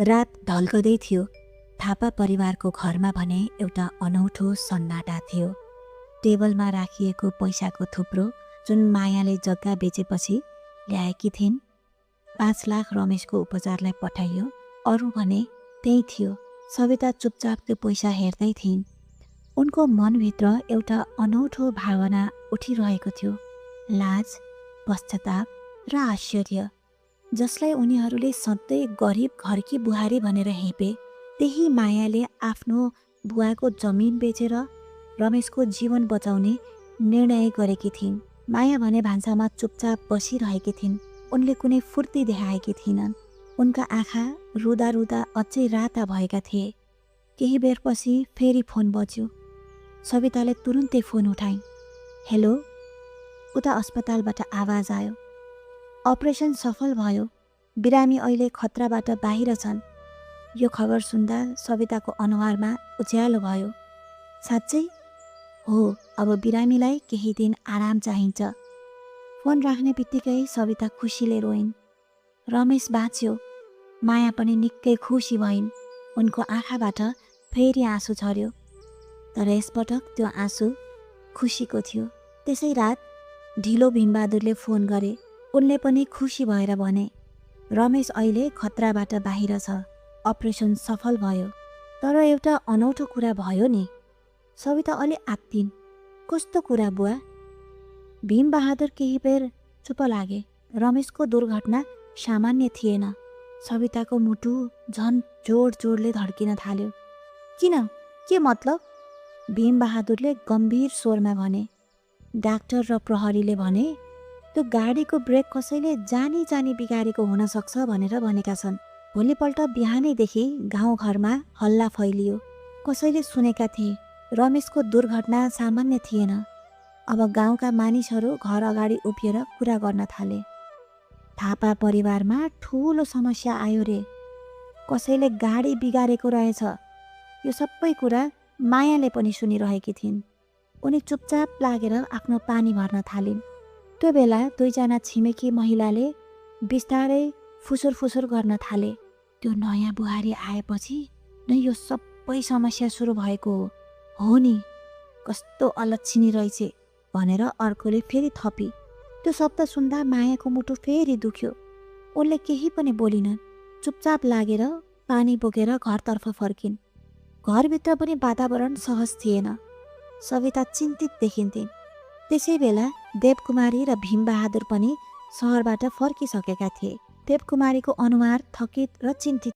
रात ढल्कदै थियो। थापा परिवारको घरमा भने एउटा अनौठो सन्नाटा थियो। टेबलमा राखिएको पैसाको थुप्रो जुन मायाले जग्गा बेचेपछि ल्याएकी थिइन्। 5 लाख रमेशको उपचारलाई पठाइयो। अरू भने त्यही थियो। सविता चुपचाप त्यो पैसा हेर्दै थिइन्। उनको मनभित्र एउटा अनौठो भावना उठिरहेको थियो, लाज, पश्चाताप र आश्चर्य, जसलाई उनीहरूले सधैँ गरिब घरकी बुहारी भनेर हेपे। त्यही मायाले आफ्नो बुवाको जमिन बेचेर रमेशको जीवन बचाउने निर्णय गरेकी थिइन्। माया भने भान्सामा चुपचाप बसिरहेकी थिइन्। उनले कुनै फुर्ती देखाएकी थिइनन्। उनका आँखा रुँदा रुँदा अझै राता भएका थिए। केही बेरपछि फेरि फोन बज्यो। सविताले तुरुन्तै फोन उठाइन्। हेलो, उता अस्पतालबाट आवाज आयो। अपरेसन सफल भयो। बिरामी अहिले खतराबाट बाहिर छन्। यो खबर सुन्दा सविताको अनुहारमा उज्यालो भयो। साँच्चै? हो, अब बिरामीलाई केही दिन आराम चाहिन्छ। फोन राख्ने बित्तिकै सविता खुसीले रोइन्। रमेश बाँच्यो। माया पनि निकै खुसी भइन्। उनको आँखाबाट फेरि आँसु झर्यो। तर यसपटक त्यो आँसु खुसीको थियो। त्यसै रात ढिलो भीमबहादुरले फोन गरे। उनले पनि खुसी भएर भने, रमेश अहिले खतराबाट बाहिर छ। अपरेसन सफल भयो। तर एउटा अनौठो कुरा भयो नि। सविता अलि आत्तिन्। कस्तो कुरा बुवा? भीमबहादुर केही बेर चुप लागे। रमेशको दुर्घटना सामान्य थिएन। सविताको मुटु झन् जोड जोडले धड्किन थाल्यो। किन? के मतलब? भीमबहादुरले गम्भीर स्वरमा भने। डाक्टर र प्रहरीले भने त्यो गाडीको ब्रेक कसैले जानी जानी बिगारेको हुन सक्छ भनेर भनेका छन्। भोलिपल्ट बिहानैदेखि गाउँघरमा हल्ला फैलियो। कसैले सुनेका थिए रमेशको दुर्घटना सामान्य थिएन। अब गाउँका मानिसहरू घर अगाडि उभिएर कुरा गर्न थाले। थापा परिवारमा ठुलो समस्या आयो रे। कसैले गाडी बिगारेको रहेछ। यो सबै कुरा मायाले पनि सुनिरहेकी थिइन्। उनी चुपचाप लागेर आफ्नो पानी भर्न थालिन्। त्यो बेला 2 जना छिमेकी महिलाले बिस्तारै फुसुर फुसुर गर्न थाले। त्यो नयाँ बुहारी आएपछि नै यो सबै समस्या सुरु भएको हो नि। कस्तो अलक्षिणी रहेछ भनेर अर्कोले फेरि थपी। त्यो शब्द सुन्दा मायाको मुटु फेरि दुख्यो। उनले केही पनि बोलिनन्। चुपचाप लागेर पानी बोकेर घरतर्फ फर्किन्। घरभित्र पनि वातावरण सहज थिएन। सविता चिन्तित देखिन्थिन्। त्यसै बेला देवकुमारी र भीमबहादुर पनि सहरबाट फर्किसकेका थिए। देवकुमारीको अनुहार थकित र चिन्तित